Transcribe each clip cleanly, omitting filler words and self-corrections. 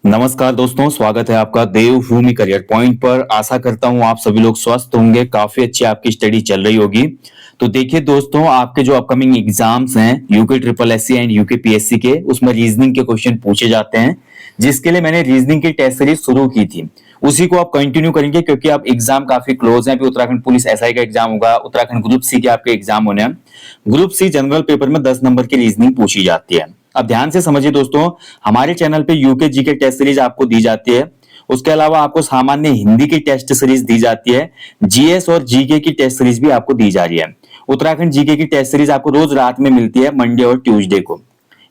नमस्कार दोस्तों, स्वागत है आपका देवभूमि करियर पॉइंट पर। आशा करता हूं आप सभी लोग स्वस्थ होंगे, काफी अच्छी आपकी स्टडी चल रही होगी। तो देखिए दोस्तों, आपके जो अपकमिंग एग्जाम्स हैं UK triple SC and UK PSC के, उसमें रीजनिंग के क्वेश्चन पूछे जाते हैं, जिसके लिए मैंने रीजनिंग की टेस्ट सीरीज शुरू की थी। उसी को आप कंटिन्यू करेंगे क्योंकि आप एग्जाम काफी क्लोज है। अभी उत्तराखंड पुलिस एसआई का एग्जाम होगा, उत्तराखंड ग्रुप सी के आपके एग्जाम होने हैं। ग्रुप सी जनरल पेपर में 10 नंबर की रीजनिंग पूछी जाती है। अब ध्यान से समझिए दोस्तों, हमारे चैनल पे यूके जीके टेस्ट सीरीज आपको दी जाती है। उसके अलावा आपको सामान्य हिंदी की टेस्ट सीरीज दी जाती है। जीएस और जीके की टेस्ट सीरीज भी आपको दी जा रही है। उत्तराखंड जीके की टेस्ट सीरीज आपको रोज रात में मिलती है, मंडे और ट्यूसडे को।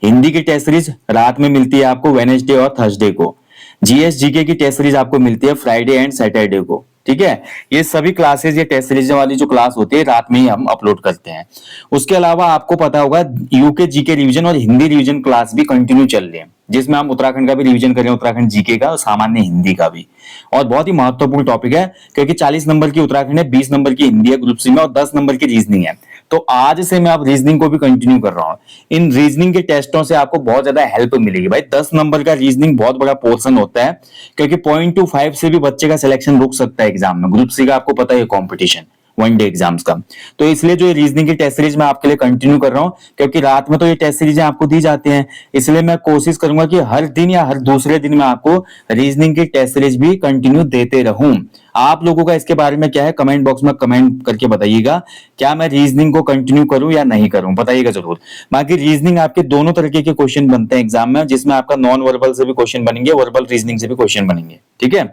हिंदी की टेस्ट सीरीज रात में मिलती है आपको वेडनेसडे और थर्सडे को। जीएस जीके की टेस्ट सीरीज आपको मिलती है फ्राइडे एंड सैटरडे को। ठीक है, ये सभी क्लासेस, ये टेस्ट सीरीज वाली जो क्लास होती है रात में ही हम अपलोड करते हैं। उसके अलावा आपको पता होगा यूके जीके रिवीजन और हिंदी रिवीजन क्लास भी कंटिन्यू चल रही है, जिसमें हम उत्तराखंड का भी रिवीजन कर रहे हैं, उत्तराखंड जीके का और सामान्य हिंदी का भी। और बहुत ही महत्वपूर्ण टॉपिक है क्योंकि 40 नंबर की उत्तराखंड है, 20 नंबर की हिंदी है ग्रुप सी में और 10 नंबर की रीजनिंग है। तो आज से मैं अब रीजनिंग को भी कंटिन्यू कर रहा हूँ। इन रीजनिंग के टेस्टों से आपको बहुत ज्यादा हेल्प मिलेगी भाई। 10 नंबर का रीजनिंग बहुत बड़ा पोर्शन होता है, क्योंकि 0.25 से भी बच्चे का सिलेक्शन रुक सकता है एग्जाम में। ग्रुप सी का आपको पता है कंपटीशन वन डे एग्जाम्स का। तो इसलिए जो रीजनिंग की टेस्ट सीरीज मैं आपके लिए कंटिन्यू कर रहा हूं, क्योंकि रात में तो ये टेस्ट सीरीजें आपको दी जाती हैं। इसलिए मैं कोशिश करूंगा कि हर दिन या हर दूसरे दिन में आपको रीजनिंग की टेस्ट सीरीज भी कंटिन्यू देते रहूं। आप लोगों का इसके बारे में क्या है, कमेंट बॉक्स में कमेंट करके बताइएगा, क्या मैं रीजनिंग को कंटिन्यू करूं या नहीं करूं, बताइएगा जरूर। बाकी रीजनिंग आपके दोनों तरीके के क्वेश्चन बनते हैं एग्जाम में, जिसमें आपका नॉन वर्बल से भी क्वेश्चन बनेंगे, वर्बल रीजनिंग से भी क्वेश्चन बनेंगे। ठीक है,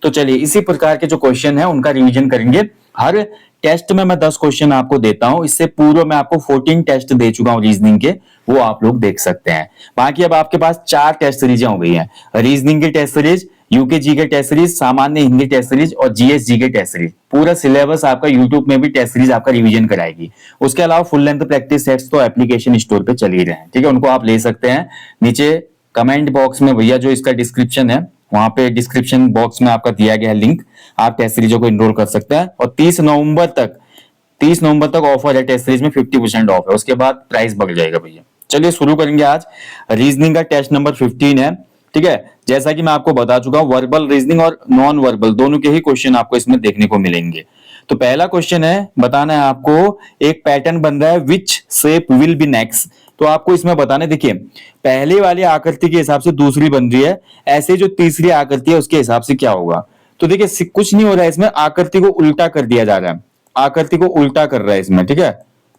तो चलिए इसी प्रकार के जो क्वेश्चन है उनका रिवीजन करेंगे। हर टेस्ट में मैं 10 क्वेश्चन आपको देता हूं। इससे पूर्व मैं आपको 14 टेस्ट दे चुका हूं रीजनिंग के, वो आप लोग देख सकते हैं। बाकी अब आपके पास 4 टेस्ट सीरीजें हो गई हैं, रीजनिंग की टेस्ट सीरीज, यूके जी के टेस्ट सीरीज, सामान्य हिंदी टेस्ट सीरीज और जीएस जी के टेस्ट सीरीज। पूरा सिलेबस आपका यूट्यूब में भी टेस्ट सीरीज आपका रिवीजन कराएगी। उसके अलावा फुल लेंथ प्रैक्टिस सेट्स तो एप्लीकेशन स्टोर पे चल ही रहे हैं। ठीक है, उनको आप ले सकते हैं। नीचे कमेंट बॉक्स में भैया जो इसका डिस्क्रिप्शन है, वहां पे डिस्क्रिप्शन बॉक्स में आपका दिया गया है लिंक, आप टेस्ट सीरीजों को इनरोल कर सकते हैं। और 30 नवंबर तक ऑफर है, टेस्ट सीरीज में 50% ऑफ है। उसके बाद प्राइस बढ़ जाएगा भैया। चलिए शुरू करेंगे। आज रीजनिंग का टेस्ट नंबर 15 है। ठीक है, जैसा कि मैं आपको बता चुका हूं, वर्बल रीजनिंग और नॉन वर्बल दोनों के ही क्वेश्चन आपको इसमें देखने को मिलेंगे। तो पहला क्वेश्चन है, बताना है आपको, एक पैटर्न बन रहा है, which shape will be next. तो आपको इसमें बताना है, देखिए पहले वाली आकृति के हिसाब से दूसरी बन रही है, ऐसे जो तीसरी आकृति है उसके हिसाब से क्या होगा। तो देखिए कुछ नहीं हो रहा है इसमें, आकृति को उल्टा कर दिया जा रहा है, आकृति को उल्टा कर रहा है इसमें। ठीक है,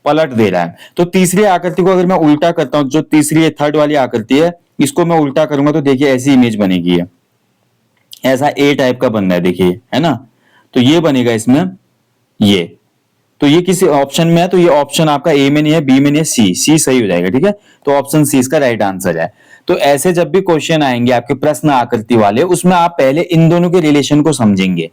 पलट दे रहा है। तो तीसरी आकृति को अगर मैं उल्टा करता हूं, जो तीसरी थर्ड वाली आकृति है, इसको मैं उल्टा करूंगा तो देखिए ऐसी इमेज बनेगी है, ऐसा ए टाइप का बन रहा है, देखिए है ना। तो ये बनेगा इसमें, ये तो ये किसी ऑप्शन में है, तो ये ऑप्शन आपका ए में नहीं है, बी में नहीं है, सी सही हो जाएगा। ठीक है, तो ऑप्शन सी इसका राइट आंसर है। तो ऐसे जब भी क्वेश्चन आएंगे आपके प्रश्न आकृति वाले, उसमें आप पहले इन दोनों के रिलेशन को समझेंगे।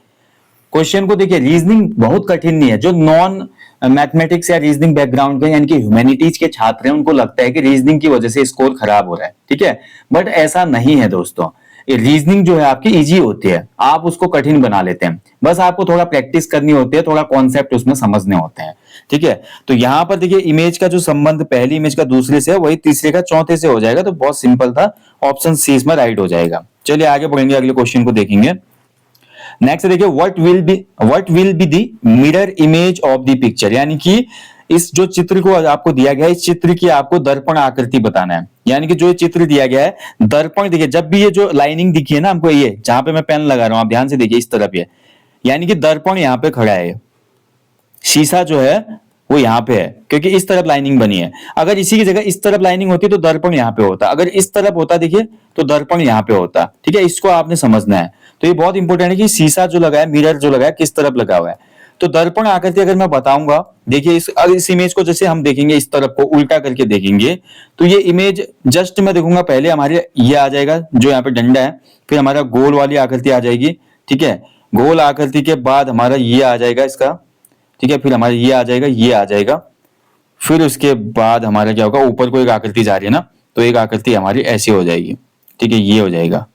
क्वेश्चन को देखिए, रीजनिंग बहुत कठिन नहीं है। जो नॉन मैथमेटिक्स या रीजनिंग बैकग्राउंड के यानी कि ह्यूमैनिटीज के छात्र हैं, उनको लगता है कि रीजनिंग की वजह से स्कोर खराब हो रहा है। ठीक है, बट ऐसा नहीं है दोस्तों। ये रीजनिंग जो है आपकी इजी होती है, आप उसको कठिन बना लेते हैं। बस आपको थोड़ा प्रैक्टिस करनी होती है, थोड़ा कॉन्सेप्ट उसमें समझने होते हैं। ठीक है, तो यहां पर देखिए इमेज का जो संबंध पहली इमेज का दूसरे से है, वही तीसरे का चौथे से हो जाएगा। तो बहुत सिंपल था, ऑप्शन सी इसमें राइट हो जाएगा। चलिए आगे बढ़ेंगे, अगले क्वेश्चन को देखेंगे। नेक्स्ट देखिए, what will be the mirror image of the picture, यानी कि इस जो चित्र को आपको दिया गया है, इस चित्र की आपको दर्पण आकृति बताना है। यानी कि जो ये चित्र दिया गया है, दर्पण देखिए, जब भी ये जो लाइनिंग दिखी है ना हमको, ये जहां पे मैं पेन लगा रहा हूं, आप ध्यान से देखिए इस तरफ, ये यानी कि दर्पण यहाँ पे खड़ा है, शीशा जो है वो यहाँ पे है, क्योंकि इस तरफ लाइनिंग बनी है। अगर इसी की जगह इस तरफ लाइनिंग होती तो दर्पण यहाँ पे होता, अगर इस तरफ होता देखिए तो दर्पण यहाँ पे होता। ठीक है, इसको आपने समझना है। तो ये बहुत इंपॉर्टेंट है कि शीशा जो लगा है, मिरर जो लगा है, किस तरफ लगा हुआ है। तो दर्पण आकृति अगर मैं बताऊंगा, देखिए इस इमेज को जैसे हम देखेंगे, इस तरफ को उल्टा करके देखेंगे, तो ये इमेज जस्ट मैं देखूंगा, पहले हमारे ये आ जाएगा जो यहाँ पे डंडा है, फिर हमारा गोल वाली आकृति आ जाएगी। ठीक है, गोल आकृति के बाद हमारा ये आ जाएगा इसका। ठीक है, फिर हमारा ये आ जाएगा, ये आ जाएगा, फिर उसके बाद हमारा क्या होगा, ऊपर को एक आकृति जा रही है ना, तो एक आकृति हमारी ऐसी हो जाएगी। ठीक है, ये हो जाएगा।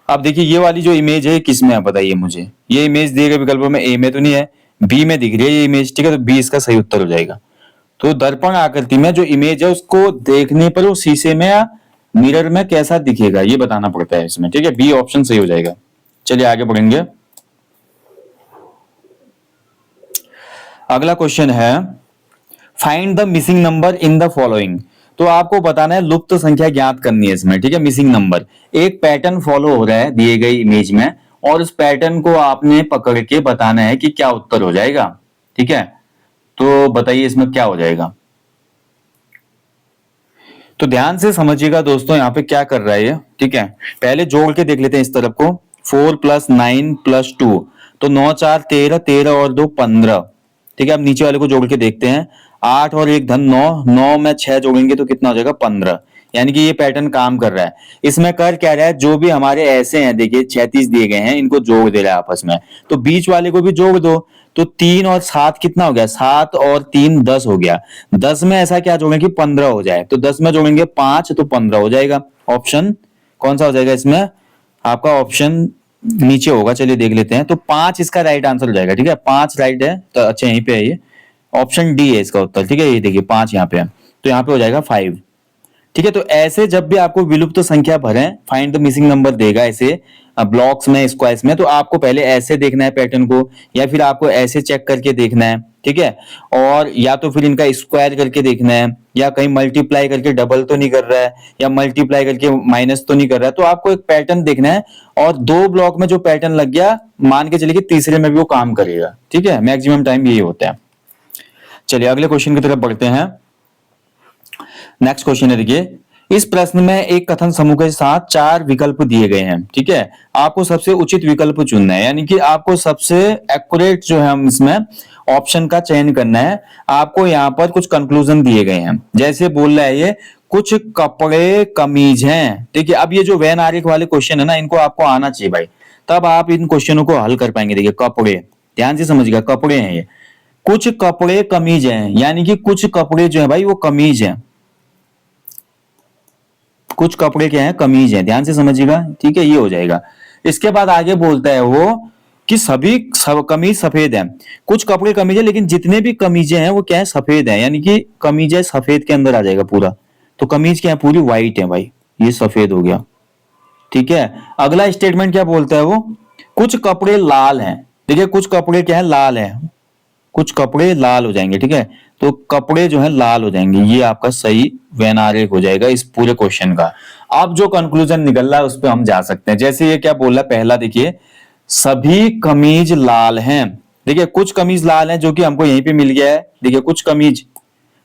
अब देखिए ये वाली जो इमेज है किस में है बताइए मुझे। ये इमेज दिए गए विकल्पों में ए में तो नहीं है, बी में दिख रही है ये इमेज। ठीक है, तो बी इसका सही उत्तर हो जाएगा। तो दर्पण आकृति में जो इमेज है उसको देखने पर वो शीशे में मिरर में कैसा दिखेगा ये बताना पड़ता है इसमें, ठीक है। बी ऑप्शन सही हो जाएगा। चलिए आगे बढ़ेंगे। अगला क्वेश्चन है find the missing number in the following. तो आपको बताना है लुप्त संख्या ज्ञात करनी है इसमें, ठीक है। मिसिंग नंबर, एक पैटर्न फॉलो हो रहा है दिए गए इमेज में और उस पैटर्न को आपने पकड़ के बताना है कि क्या उत्तर हो जाएगा, ठीक है। तो बताइए इसमें क्या हो जाएगा। तो ध्यान से समझिएगा दोस्तों, यहाँ पे क्या कर रहा है ये, ठीक है। पहले जोड़ के देख लेते हैं इस तरफ को, 4 + 9 + 2, तो 9 4 13, 13 और 2 15, ठीक है। अब नीचे वाले को जोड़ के देखते हैं, 8 और 1 धन 9, 9 में 6 जोड़ेंगे तो कितना हो जाएगा 15। यानी कि ये पैटर्न काम कर रहा है। इसमें कर क्या रहा है, जो भी हमारे ऐसे हैं देखिए 36 दिए गए हैं, इनको जोड़ दे रहा है आपस में, तो बीच वाले को भी जोड़ दो। तो 3 और 7 कितना हो गया, 7 और 3 10 हो गया। 10 में ऐसा क्या जोड़ेंगे कि 15 हो जाए, तो 10 में जोड़ेंगे 5 तो 15 हो जाएगा। ऑप्शन कौन सा हो जाएगा इसमें, आपका ऑप्शन नीचे होगा। चलिए देख लेते हैं, तो 5 इसका राइट आंसर हो जाएगा, ठीक है। 5 राइट है, तो अच्छा यहीं पे है ये, ऑप्शन डी है इसका उत्तर, ठीक है। ये देखिए 5 यहाँ पे है, तो यहाँ पे हो जाएगा 5, ठीक है। तो ऐसे जब भी आपको विलुप्त संख्या भरें, फाइंड द मिसिंग नंबर देगा ऐसे ब्लॉक्स में, स्क्वायर्स में, तो आपको पहले ऐसे देखना है पैटर्न को, या फिर आपको ऐसे चेक करके देखना है, ठीक है। और या तो फिर इनका स्क्वायर करके देखना है, या कहीं मल्टीप्लाई करके डबल तो नहीं कर रहा है, या मल्टीप्लाई करके माइनस तो नहीं कर रहा है। तो आपको एक पैटर्न देखना है, और 2 ब्लॉक में जो पैटर्न लग गया, मान के चलिए कि तीसरे में भी वो काम करेगा, ठीक है। मैक्सिमम टाइम यही होता है। चलिए अगले क्वेश्चन की तरफ बढ़ते हैं। नेक्स्ट क्वेश्चन है, देखिए इस प्रश्न में एक कथन समूह के साथ 4 विकल्प दिए गए हैं, ठीक है। आपको सबसे उचित विकल्प चुनना है, यानी कि आपको सबसे एक्यूरेट जो है हम इसमें ऑप्शन का चयन करना है। आपको यहाँ पर कुछ कंक्लूजन दिए गए हैं, जैसे बोल रहा है ये कुछ कपड़े कमीज हैं, ठीक है। अब ये जो वैन आरेख वाले क्वेश्चन है ना, इनको आपको आना चाहिए भाई, तब आप इन क्वेश्चनों को हल कर पाएंगे। देखिए कपड़े, ध्यान से समझिएगा, कपड़े हैं ये, कुछ कपड़े कमीज हैं, यानी कि कुछ कपड़े जो है भाई वो कमीज हैं, कुछ कपड़े क्या है, कमीज है, ध्यान से समझिएगा, ठीक है। ये हो जाएगा। इसके बाद आगे बोलता है वो कि सभी सब कमीज सफेद है, कुछ कपड़े कमीज है, लेकिन जितने भी कमीजें हैं वो क्या है, सफेद है, यानी कि कमीजें सफेद के अंदर आ जाएगा पूरा। तो कमीज क्या है, पूरी व्हाइट है भाई, ये सफेद हो गया, ठीक है। अगला स्टेटमेंट क्या बोलता है वो, कुछ कपड़े लाल हैं, देखिए कुछ कपड़े क्या है, लाल है, कुछ कपड़े लाल हो जाएंगे, ठीक है। तो कपड़े जो है लाल हो जाएंगे, ये आपका सही वैनारिक हो जाएगा इस पूरे क्वेश्चन का। अब जो कंक्लूजन निकल रहा है उस पर हम जा सकते हैं। जैसे ये क्या बोल रहा है, पहला देखिए सभी कमीज लाल हैं, देखिए कुछ कमीज लाल हैं जो कि हमको यहीं पे मिल गया है। देखिए कुछ कमीज,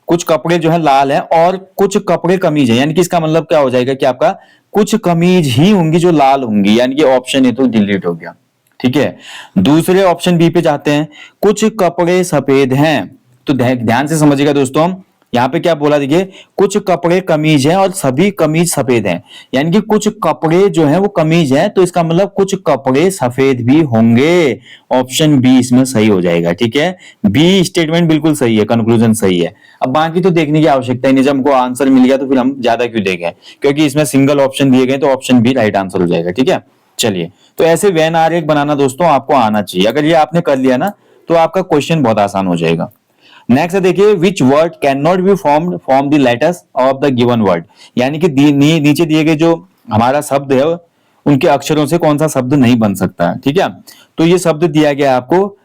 कुछ कपड़े जो है लाल है, और कुछ कपड़े कमीज है, यानी कि इसका मतलब क्या हो जाएगा कि आपका कुछ कमीज ही होंगी जो लाल होंगी, यानी कि ऑप्शन ए तो डिलीट हो गया, ठीक है। दूसरे ऑप्शन बी पे जाते हैं, कुछ कपड़े सफेद हैं। तो ध्यान से समझिएगा दोस्तों, यहाँ पे क्या बोला, देखिए कुछ कपड़े कमीज हैं और सभी कमीज सफेद हैं, यानी कि कुछ कपड़े जो है वो कमीज है, तो इसका मतलब कुछ कपड़े सफेद भी होंगे। ऑप्शन बी इसमें सही हो जाएगा, ठीक है। बी स्टेटमेंट बिल्कुल सही है, कंक्लूजन सही है। अब बाकी तो देखने की आवश्यकता ही नहीं, जब हमको आंसर मिल गया तो फिर हम ज्यादा क्यों देखें, क्योंकि इसमें सिंगल ऑप्शन दिए गए, तो ऑप्शन बी राइट आंसर हो जाएगा, ठीक है। चलिए, तो ऐसे वैन आरेख बनाना दोस्तों आपको आना चाहिए। अगर ये आपने कर लिया ना, तो आपका क्वेश्चन बहुत आसान हो जाएगा। नेक्स्ट देखिए, which word can not be formed from the letters of the given word, यानी कि नीचे दिए गए जो हमारा शब्द है उनके अक्षरों से कौन सा शब्द नहीं बन सकता, ठीक है। तो ये शब्द दिया गया आपको,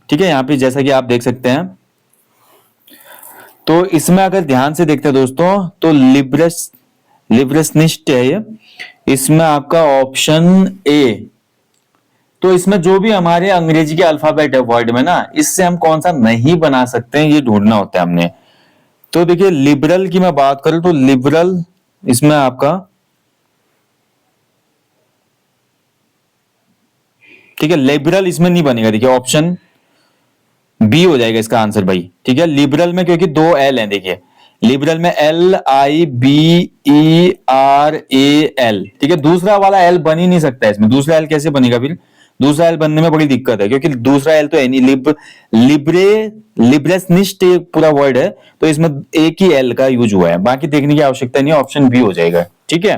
ठीक है, यहाँ पे जैसा कि आप देख सकते हैं। तो इसमें अगर ध्यान से देखते हैं दोस्तों, तो लिब्रेसनिस्ट है ये, इसमें आपका ऑप्शन ए। तो इसमें जो भी हमारे अंग्रेजी के अल्फाबेट है वर्ड में ना, इससे हम कौन सा नहीं बना सकते हैं, ये ढूंढना होता है हमने। तो देखिए लिबरल की मैं बात करूं तो लिबरल इसमें आपका, ठीक है, लिबरल इसमें नहीं बनेगा। देखिए ऑप्शन बी हो जाएगा इसका आंसर भाई, ठीक है। लिबरल में क्योंकि 2 एल हैं, देखिए लिबरल में LIBERAL, ठीक है। दूसरा वाला एल बन ही नहीं सकता है इसमें, दूसरा एल कैसे बनेगा फिर, दूसरा एल बनने में बड़ी दिक्कत है, क्योंकि दूसरा एल तो है नहीं। लिब्रेसनिस्ट पूरा वर्ड है, तो इसमें एक ही एल का यूज हुआ है, बाकी देखने की आवश्यकता नहीं है। ऑप्शन बी हो जाएगा, ठीक है।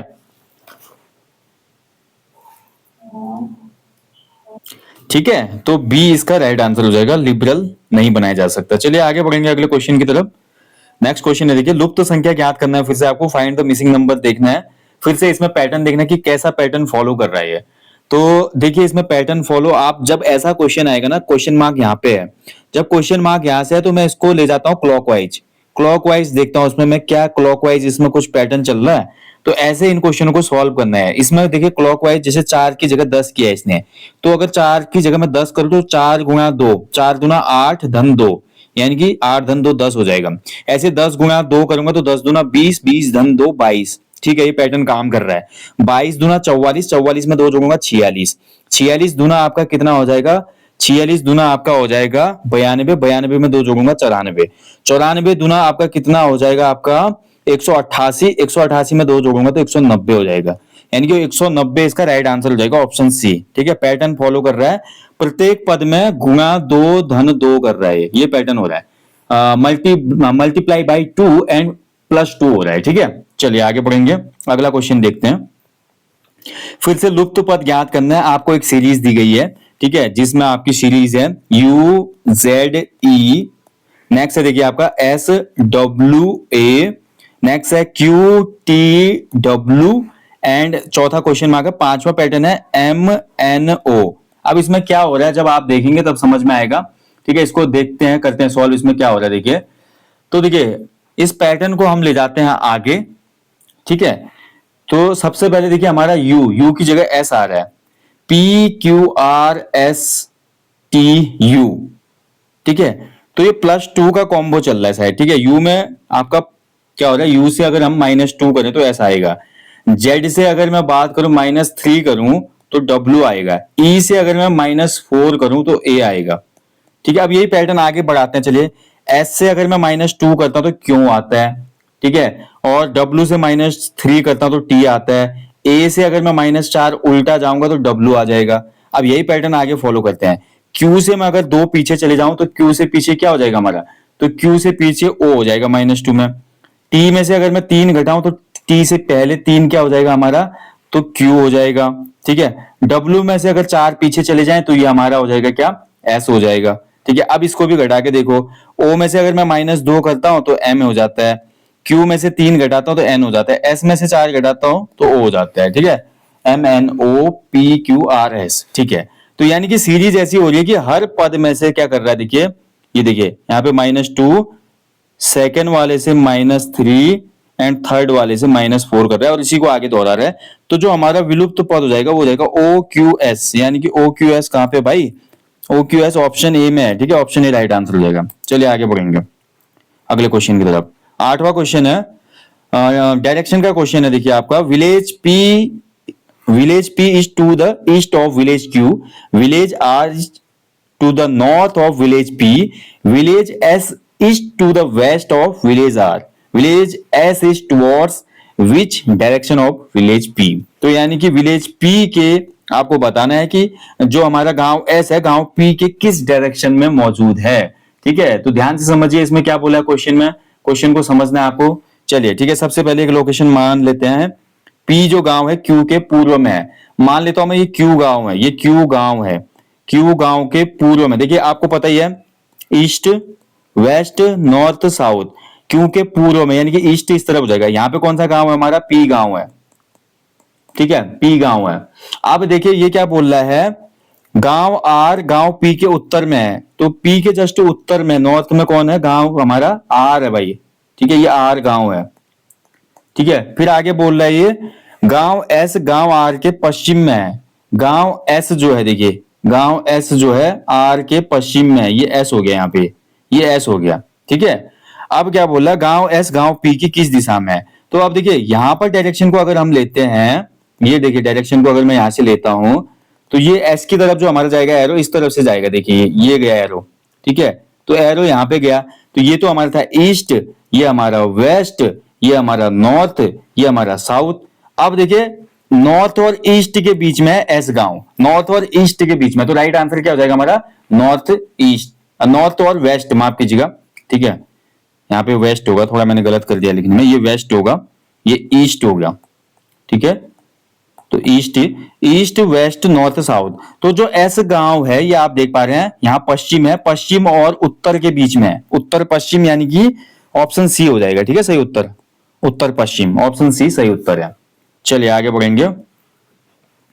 ठीक है, तो बी इसका राइट आंसर हो जाएगा, लिबरल नहीं बनाया जा सकता। चलिए आगे बढ़ेंगे अगले क्वेश्चन की तरफ। नेक्स्ट क्वेश्चन है, देखिए लुप्त संख्या ज्ञात करना है। फिर से आपको फाइंड द मिसिंग नंबर देखना है, फिर से इसमें पैटर्न देखना है कि कैसा पैटर्न फॉलो कर रहा है। तो देखिए इसमें पैटर्न फॉलो, आप जब ऐसा क्वेश्चन आएगा ना, क्वेश्चन मार्क यहाँ पे है, जब क्वेश्चन मार्क यहाँ से है तो मैं इसको ले जाता हूँ क्लॉकवाइज, क्लॉकवाइज देखता हूँ उसमें मैं क्या क्लॉकवाइज इसमें कुछ पैटर्न चल रहा है। तो ऐसे इन क्वेश्चनों को सॉल्व करना है। इसमें देखिए क्लॉकवाइज, जैसे 4 की जगह 10 किया है इसने, तो अगर 4 की जगह मैं 10 करूँ तो 4 गुणा 2, 4 दूना 8 धन 2, यानी कि 8 धन 2 10 हो जाएगा। ऐसे 10 गुणा 2 करूंगा तो 10 दूना 20, 20 धन 2 22। ठीक है, ये पैटर्न काम कर रहा है। 22 दूना 44, 44 में 2 जोड़ूंगा 46, 46 दूना आपका कितना हो जाएगा, 46 दूना आपका हो जाएगा 92, 92 में 2 जोड़ूंगा 94, 94 दूना आपका कितना हो जाएगा आपका 188, 188 में 2 जोड़ूंगा तो 190 हो जाएगा, यानी कि 190 इसका राइट आंसर हो जाएगा, ऑप्शन सी। ठीक है, पैटर्न फॉलो कर रहा है, प्रत्येक पद में गुणा 2 धन 2 कर रहा है, ये पैटर्न हो रहा है। मल्टीप्लाई बाई 2 एंड प्लस 2 हो रहा है। ठीक है, चलिए आगे बढ़ेंगे, अगला क्वेश्चन देखते हैं। फिर से लुप्त पद ज्ञात करना है। आपको एक सीरीज दी गई है, ठीक है, जिसमें आपकी सीरीज है UZE, नेक्स्ट है देखिए आपका SWA, नेक्स्ट है QTW एंड चौथा क्वेश्चन मार्क है, पांचवा पैटर्न है MNO। अब इसमें क्या हो रहा है जब आप देखेंगे तब समझ में आएगा। ठीक है, इसको देखते हैं, करते हैं सॉल्व, इसमें क्या हो रहा है देखिए। तो देखिए इस पैटर्न को हम ले जाते हैं आगे। ठीक है, तो सबसे पहले देखिए हमारा यू की जगह एस आ रहा है, PQRSTU। ठीक है, तो ये +2 का कॉम्बो चल रहा है शायद। ठीक है, यू में आपका क्या हो रहा है, यू से अगर हम -2 करें तो एस आएगा, जेड से अगर मैं बात करूं -3 करूं तो डब्ल्यू आएगा, ई से अगर मैं -4 करूं तो ए आएगा। ठीक है, अब यही पैटर्न आगे बढ़ाते हैं। चलिए एस से अगर मैं -2 करता हूं तो क्यों आता है, ठीक है, और डब्ल्यू से -3 करता हूं तो टी आता है, ए से अगर मैं -4 उल्टा जाऊंगा तो डब्ल्यू आ जाएगा। अब यही पैटर्न आगे फॉलो करते हैं। क्यू से मैं अगर 2 पीछे चले जाऊं तो क्यू से पीछे क्या हो जाएगा हमारा, तो क्यू से पीछे ओ हो जाएगा -2 में। टी में से अगर मैं 3 घटाऊं तो टी से पहले 3 क्या हो जाएगा हमारा, तो क्यू हो जाएगा। ठीक है, डब्ल्यू में से अगर 4 पीछे चले जाएं तो ये हमारा हो जाएगा क्या, एस हो जाएगा। ठीक है, अब इसको भी घटा के देखो, ओ में से अगर मैं -2 करता हूं तो एम हो जाता है, क्यू में से 3 घटाता हूं तो एन हो जाता है, एस में से 4 घटाता हूं तो ओ हो जाता है। ठीक है, MNOPQRS। ठीक है, तो यानी कि सीरीज ऐसी हो रही है कि हर पद में से क्या कर रहा है, देखिए ये देखिए यहाँ पे -2, सेकेंड वाले से -3 एंड थर्ड वाले से -4 कर रहा है और इसी को आगे दोहरा रहा है। तो जो हमारा विलुप्त पद हो जाएगा वो हो जाएगा OQS, यानी कि OQS कहां पे भाई, OQS ऑप्शन ए में है। ठीक है, ऑप्शन ए राइट आंसर हो जाएगा। चलिए आगे बढ़ेंगे अगले क्वेश्चन की तरफ। 8वां क्वेश्चन है, डायरेक्शन का क्वेश्चन है। देखिए आपका village P is to the east of village Q, village R to the north of village P, village S is to the west of village R, village S is towards which direction of village P। तो यानी कि village P के आपको बताना है कि जो हमारा गांव S है, गांव P के किस डायरेक्शन में मौजूद है। ठीक है, तो ध्यान से समझिए इसमें क्या बोला है क्वेश्चन में, क्वेश्चन को समझना है आपको। चलिए ठीक है, सबसे पहले एक लोकेशन मान लेते हैं। P जो गांव है Q के पूर्व में है, मान लेता हूं मैं ये Q गांव है, ये Q गांव है, Q गांव के पूर्व में। देखिए आपको पता ही है ईस्ट वेस्ट नॉर्थ साउथ, क्यों के पूर्व में, यानी कि ईस्ट इस तरफ हो जाएगा। यहाँ पे कौन सा गांव है हमारा, पी गांव है। ठीक है, पी गांव है। अब देखिए ये क्या बोल रहा है, गांव आर गांव पी के उत्तर में है, तो पी के जस्ट उत्तर में नॉर्थ में कौन है, गांव हमारा आर है भाई। ठीक है, ये आर गांव है। ठीक है, फिर आगे बोल रहा है ये गांव एस गांव आर के पश्चिम में है, गांव एस जो है, देखिए गांव एस जो है आर के पश्चिम में है, ये एस हो गया, यहाँ पे ये एस हो गया। ठीक है, अब क्या बोला, गांव एस गांव पी की किस दिशा में है। तो अब देखिए यहां पर डायरेक्शन को अगर हम लेते हैं, ये देखिए डायरेक्शन को अगर मैं यहां से लेता हूं तो ये एस की तरफ जो हमारा जाएगा एरो इस तरफ से जाएगा। देखिए ये गया एरो, ठीक है, तो एरो यहां पे गया, तो ये तो हमारा था ईस्ट, ये हमारा वेस्ट, ये हमारा नॉर्थ, ये हमारा साउथ। अब देखिए नॉर्थ और ईस्ट के बीच में है एस गांव, नॉर्थ और ईस्ट के बीच में, तो राइट आंसर क्या हो जाएगा हमारा, नॉर्थ ईस्ट, नॉर्थ और वेस्ट माफ कीजिएगा। ठीक है, यहाँ पे वेस्ट होगा, थोड़ा मैंने गलत कर दिया लिखने में, ये वेस्ट होगा, ये ईस्ट हो गया। ठीक है, तो ईस्ट वेस्ट नॉर्थ साउथ। तो जो एस गांव है ये आप देख पा रहे हैं यहाँ पश्चिम है, पश्चिम और उत्तर के बीच में है, उत्तर पश्चिम यानी कि, ऑप्शन सी हो जाएगा, ठीक है सही उत्तर, उत्तर पश्चिम, ऑप्शन सी सही उत्तर है। चलिए आगे बढ़ेंगे,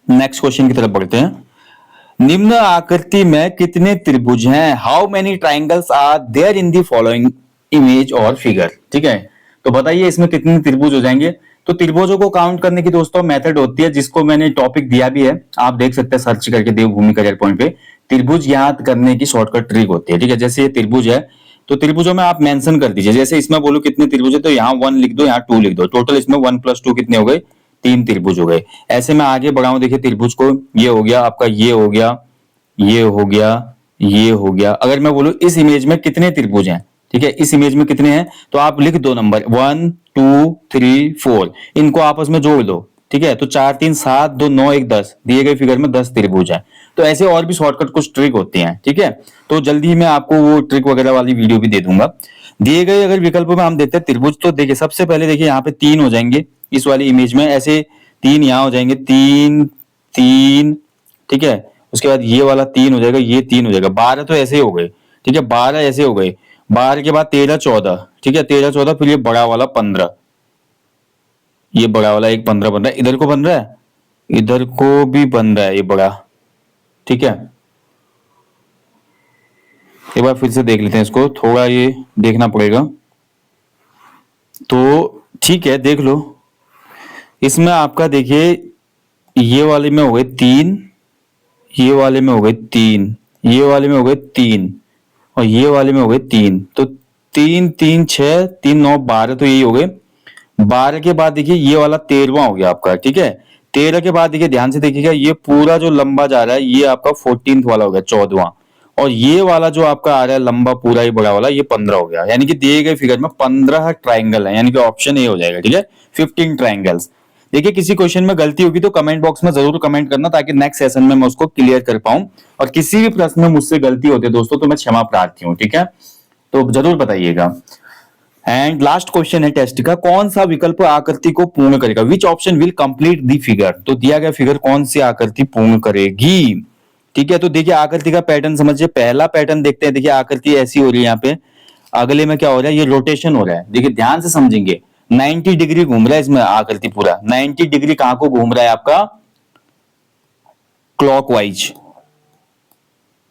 नेक्स्ट क्वेश्चन की तरफ बढ़ते हैं। निम्न आकृति में कितने त्रिभुज हैं? How many triangles are there in the following image और फिगर? ठीक है, तो बताइए इसमें कितने त्रिभुज हो जाएंगे। तो त्रिभुजों को काउंट करने की दोस्तों मेथड होती है, जिसको मैंने टॉपिक दिया भी है, आप देख सकते हैं सर्च करके देवभूमि करियर पॉइंट पे। त्रिभुज याद करने की शॉर्टकट ट्रिक होती है, ठीक है। जैसे ये त्रिभुज है तो त्रिभुजों में आप मेंशन कर दीजिए, जैसे इसमें बोलो कितने त्रिभुज है तो यहाँ 1 लिख दो, यहाँ 2 लिख दो, टोटल इसमें 1 + 2 कितने हो गए? 3 त्रिभुज हो गए। ऐसे में आगे बढ़ाऊं, देखिए त्रिभुज को, ये हो गया आपका, ये हो गया, ये हो गया, ये हो गया। अगर मैं बोलूं इस इमेज में कितने त्रिभुज हैं, ठीक है, इस इमेज में कितने हैं, तो आप लिख दो नंबर 1 2 3 4, इनको आपस में जोड़ दो, ठीक है। तो 4 3 7 2 9 1 10, दिए गए फिगर में 10 त्रिभुज है। तो ऐसे और भी शॉर्टकट कुछ ट्रिक होती हैं, ठीक है। तो जल्दी ही मैं आपको वो ट्रिक वगैरह वाली वीडियो भी दे दूंगा। दिए गए अगर विकल्प में हम देखते हैं त्रिभुज, तो देखिए सबसे पहले देखिए यहाँ पे 3 हो जाएंगे इस वाली इमेज में, ऐसे 3 यहाँ हो जाएंगे, 3 3, ठीक है। उसके बाद ये वाला 3 हो जाएगा, ये 3 हो जाएगा, 12 तो ऐसे ही हो गए, ठीक है, 12 ऐसे हो गए। 12 के बाद 13 14, ठीक है, 13 14, फिर ये बड़ा वाला 15, ये बड़ा वाला एक 15 बन रहा है, इधर को बन रहा है, इधर को भी बन रहा है ये बड़ा, ठीक है। एक बार फिर से देख लेते हैं इसको, थोड़ा ये देखना पड़ेगा। तो ठीक है देख लो, इसमें आपका देखिए ये वाले में हो गए 3, ये वाले में हो गए 3, ये वाले में हो गए 3, और ये वाले में हो गए 3। तो 3 3 6 3 9 12, तो यही हो गए। 12 के बाद देखिए ये वाला 13वां हो गया आपका, ठीक है। 13 के बाद देखिए ध्यान से देखिएगा, ये पूरा जो लंबा जा रहा है ये आपका 14th वाला हो गया, 14वां। और ये वाला जो आपका आ रहा है लंबा पूरा ही बड़ा वाला, ये 15 हो गया। यानी कि दिए गए फिगर में 15 ट्राइंगल है, यानी कि ऑप्शन ए हो जाएगा, ठीक है, 15 ट्राइंगल्स। देखिए किसी क्वेश्चन में गलती होगी तो कमेंट बॉक्स में जरूर कमेंट करना, ताकि नेक्स्ट सेशन में मैं उसको क्लियर कर पाऊं। और किसी भी प्रश्न में मुझसे गलती होती है दोस्तों तो मैं क्षमा प्रार्थी हूं, ठीक है, तो जरूर बताइएगा। एंड लास्ट क्वेश्चन है टेस्ट का, कौन सा विकल्प आकृति को पूर्ण करेगा? Which option will complete the figure? तो दिया गया फिगर कौन सी आकृति पूर्ण करेगी, ठीक है। तो देखिए आकृति का पैटर्न समझिए, पहला पैटर्न देखते हैं। देखिए आकृति ऐसी हो रही है यहाँ पे, अगले में क्या हो रहा है, ये रोटेशन हो रहा है। देखिए ध्यान से समझेंगे, 90 डिग्री घूम रहा है इसमें आकृति पूरा। 90 डिग्री कहां को घूम रहा है आपका? क्लॉकवाइज,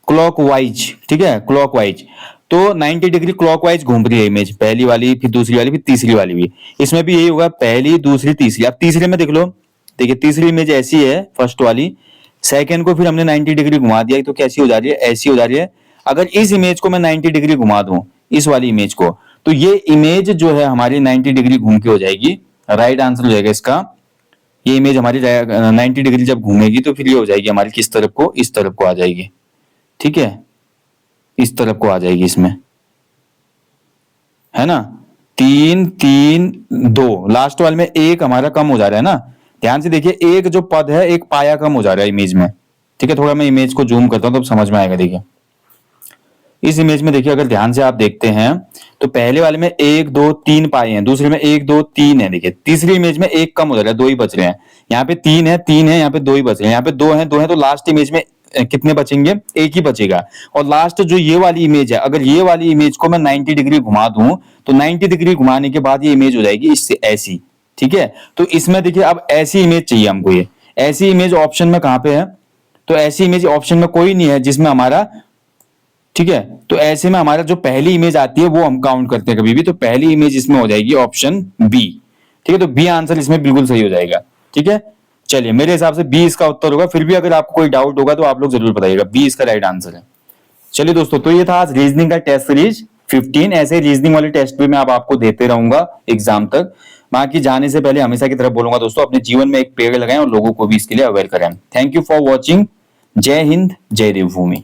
क्लॉकवाइज, ठीक है, क्लॉकवाइज। तो 90 डिग्री क्लॉकवाइज घूम रही है इमेज, पहली वाली, फिर दूसरी वाली, फिर तीसरी वाली भी। इसमें भी यही होगा, पहली दूसरी तीसरी। अब तीसरे में देख लो, देखिए तीसरी इमेज ऐसी है फर्स्ट वाली, सेकंड को फिर हमने 90 डिग्री घुमा दिया, तो कैसी हो जा रही है, ऐसी हो जा रही है। अगर इस इमेज को मैं 90 डिग्री घुमा दूं, इस वाली इमेज को, तो ये इमेज जो है हमारी 90 डिग्री घूम के हो जाएगी, राइट आंसर हो जाएगा इसका। ये इमेज हमारी 90 डिग्री जब घूमेगी तो फिर ये हो जाएगी हमारी किस तरफ को, इस तरफ को आ जाएगी, ठीक है, इस तरफ को आ जाएगी इसमें, है ना। 3 3 2, लास्ट वाले में एक हमारा कम हो जा रहा है ना, ध्यान से देखिए, एक जो पद है एक पाया कम हो जा रहा है इमेज में, ठीक है। थोड़ा मैं इमेज को जूम करता हूं तो समझ में आएगा। देखिए इस इमेज में देखिए, अगर ध्यान से आप देखते हैं तो पहले वाले में 1 2 3 पाए हैं, दूसरे में 1 2 3 है। देखिए तीसरी इमेज में एक कम हो जा रहा है, 2 ही बच रहे हैं। यहाँ पे 3 है, 3 है, यहाँ पे 2 ही बच रहे हैं, यहाँ पे 2 है, 2 है, तो लास्ट इमेज में कितने बचेंगे, एक ही बचेगा। और लास्ट जो ये वाली इमेज है, अगर ये वाली इमेज को मैं 90 डिग्री घुमा दूं तो 90 डिग्री घुमाने के बाद ये इमेज हो जाएगी इससे ऐसी, ठीक है। तो इसमें देखिए अब ऐसी इमेज चाहिए हमको, ये ऐसी इमेज ऑप्शन में कहां पे है, तो ऐसी इमेज ऑप्शन में कोई नहीं है जिसमें हमारा, ठीक है। तो ऐसे में हमारा जो पहली इमेज आती है वो हम काउंट करते हैं कभी भी, तो पहली इमेज इसमें हो जाएगी ऑप्शन बी, ठीक है। तो बी आंसर इसमें बिल्कुल सही हो जाएगा, ठीक है। चलिए मेरे हिसाब से बी इसका उत्तर होगा, फिर भी अगर आपको कोई डाउट होगा तो आप लोग जरूर बताइएगा, बी इसका राइट आंसर है। चलिए दोस्तों, तो ये था आज रीजनिंग का टेस्ट सीरीज 15। ऐसे रीजनिंग वाले टेस्ट भी मैं आपको देते रहूंगा एग्जाम तक। बाकी जाने से पहले हमेशा की तरफ बोलूंगा दोस्तों, अपने जीवन में एक पेड़ लगाएं और लोगों को भी इसके लिए अवेयर करें। Thank you for watching. जय हिंद, जय देवभूमि।